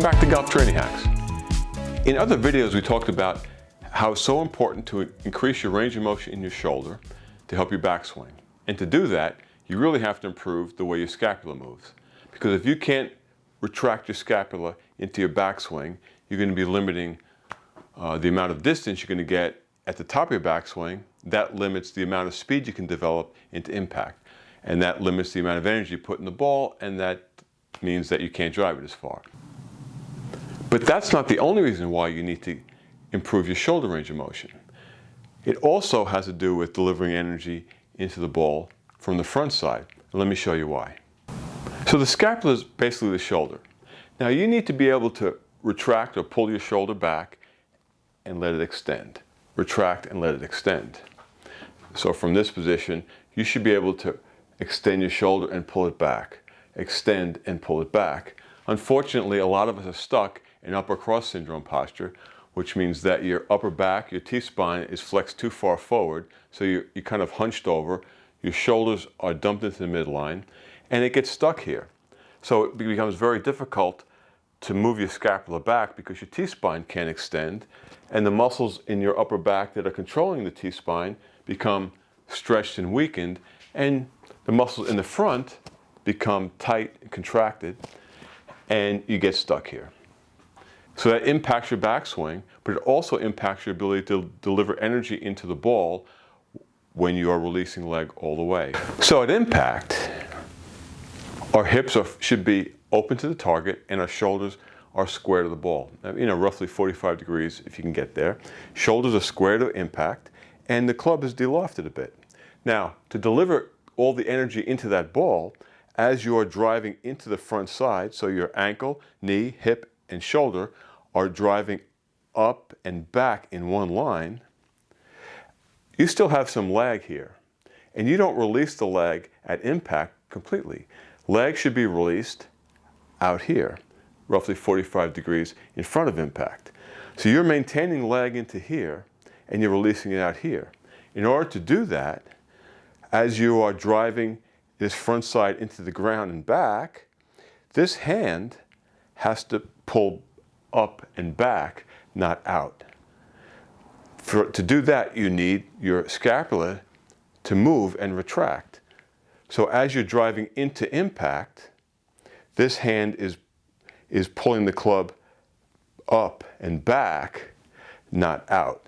Welcome back to Golf Training Hacks. In other videos we talked about how it's so important to increase your range of motion in your shoulder to help your backswing. And to do that, you really have to improve the way your scapula moves. Because if you can't retract your scapula into your backswing, you're going to be limiting the amount of distance you're going to get at the top of your backswing. That limits the amount of speed you can develop into impact. And that limits the amount of energy you put in the ball, and that means that you can't drive it as far. But that's not the only reason why you need to improve your shoulder range of motion. It also has to do with delivering energy into the ball from the front side. And let me show you why. So the scapula is basically the shoulder. Now you need to be able to retract or pull your shoulder back and let it extend. Retract and let it extend. So from this position, you should be able to extend your shoulder and pull it back. Extend and pull it back. Unfortunately, a lot of us are stuck in upper cross syndrome posture, which means that your upper back, your T-spine is flexed too far forward, so you're kind of hunched over, your shoulders are dumped into the midline, and it gets stuck here. So it becomes very difficult to move your scapula back because your T-spine can't extend, and the muscles in your upper back that are controlling the T-spine become stretched and weakened, and the muscles in the front become tight and contracted, and you get stuck here. So that impacts your backswing, but it also impacts your ability to deliver energy into the ball when you are releasing leg all the way. So at impact, our hips should be open to the target and our shoulders are square to the ball. Roughly 45 degrees if you can get there. Shoulders are square to impact and the club is delofted a bit. Now, to deliver all the energy into that ball, as you are driving into the front side, so your ankle, knee, hip, and shoulder are driving up and back in one line, you still have some lag here. And you don't release the leg at impact completely. Leg should be released out here, roughly 45 degrees in front of impact. So you're maintaining leg into here, and you're releasing it out here. In order to do that, as you are driving this front side into the ground and back, this hand has to pull up and back, not out. To do that, you need your scapula to move and retract. So as you're driving into impact, this hand is pulling the club up and back, not out.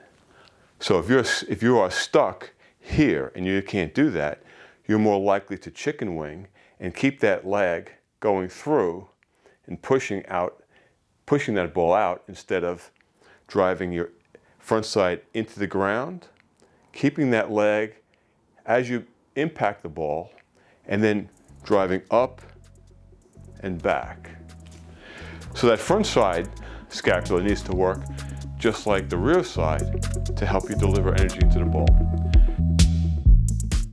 So if you are stuck here and you can't do that, you're more likely to chicken wing and keep that leg going through and pushing that ball out instead of driving your front side into the ground, keeping that leg as you impact the ball, and then driving up and back. So that front side scapula needs to work just like the rear side to help you deliver energy into the ball.